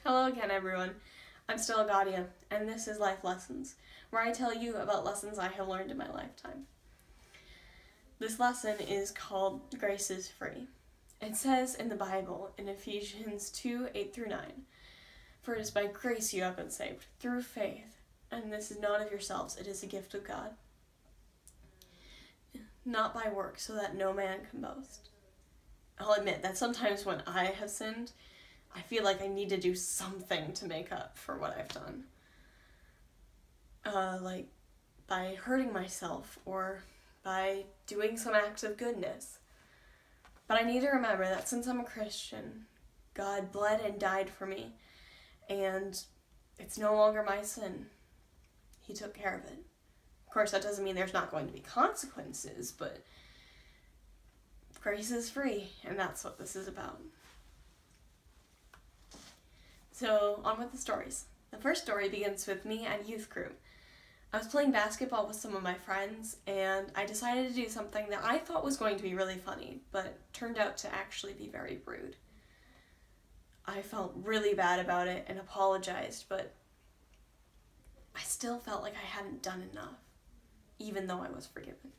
Hello again, everyone. I'm Stella Gaudium, and this is Life Lessons, where I tell you about lessons I have learned in my lifetime. This lesson is called Grace is Free. It says in the Bible, in Ephesians 2:8-9, "For it is by grace you have been saved, through faith, and this is not of yourselves, it is a gift of God, not by works, so that no man can boast." I'll admit that sometimes when I have sinned, I feel like I need to do something to make up for what I've done. Like by hurting myself or by doing some acts of goodness. But I need to remember that since I'm a Christian, God bled and died for me, and it's no longer my sin. He took care of it. Of course, that doesn't mean there's not going to be consequences, but grace is free, and that's what this is about. So, on with the stories. The first story begins with me at youth group. I was playing basketball with some of my friends, and I decided to do something that I thought was going to be really funny, but turned out to actually be very rude. I felt really bad about it and apologized, but I still felt like I hadn't done enough, even though I was forgiven.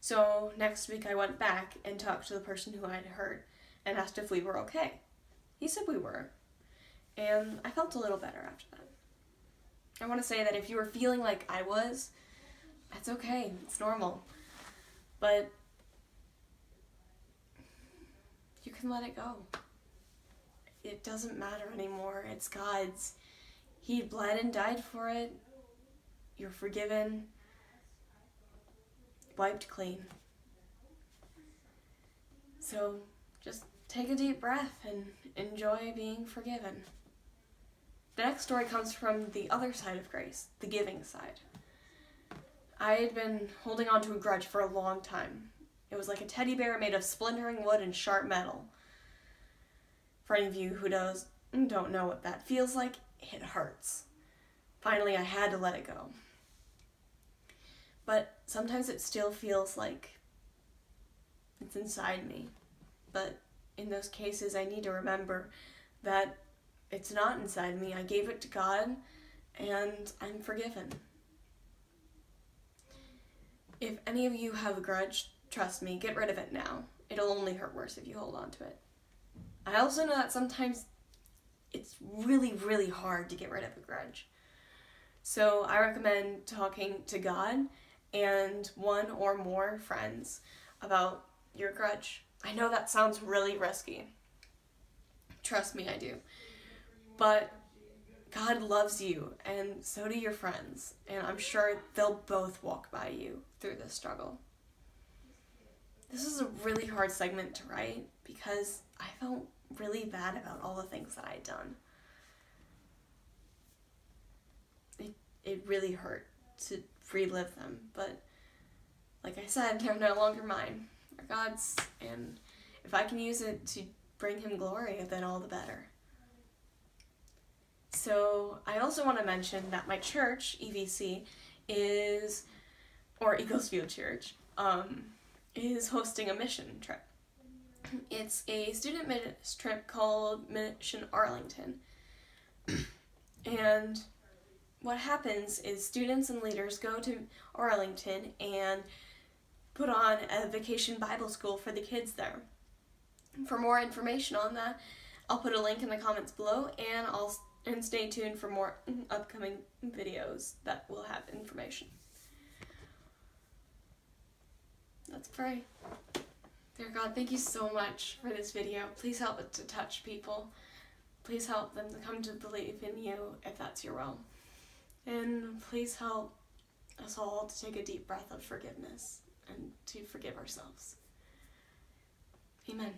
So next week I went back and talked to the person who I had hurt and asked if we were okay. He said we were, and I felt a little better after that. I want to say that if you were feeling like I was, that's okay, it's normal. But you can let it go. It doesn't matter anymore, it's God's. He bled and died for it. You're forgiven. Wiped clean. So just take a deep breath and enjoy being forgiven. The next story comes from the other side of grace, the giving side. I had been holding on to a grudge for a long time. It was like a teddy bear made of splintering wood and sharp metal. For any of you who don't know what that feels like, it hurts. Finally, I had to let it go. But sometimes it still feels like it's inside me. But in those cases, I need to remember that it's not inside me. I gave it to God, and I'm forgiven. If any of you have a grudge, trust me, get rid of it now. It'll only hurt worse if you hold on to it. I also know that sometimes it's really, really hard to get rid of a grudge. So I recommend talking to God and one or more friends about your grudge. I know that sounds really risky. Trust me, I do. But God loves you, and so do your friends, and I'm sure they'll both walk by you through this struggle. This is a really hard segment to write because I felt really bad about all the things that I'd done. It really hurt to relive them, but like I said, they're no longer mine. They're God's, and if I can use it to bring Him glory, then all the better. So I also want to mention that my church, EVC, Eagles View Church, is hosting a mission trip. It's a student trip called Mission Arlington. And what happens is students and leaders go to Arlington and put on a vacation Bible school for the kids there. For more information on that, I'll put a link in the comments below, and stay tuned for more upcoming videos that will have information. Let's pray. Dear God, thank you so much for this video. Please help it to touch people. Please help them to come to believe in you if that's your will. And please help us all to take a deep breath of forgiveness and to forgive ourselves. Amen.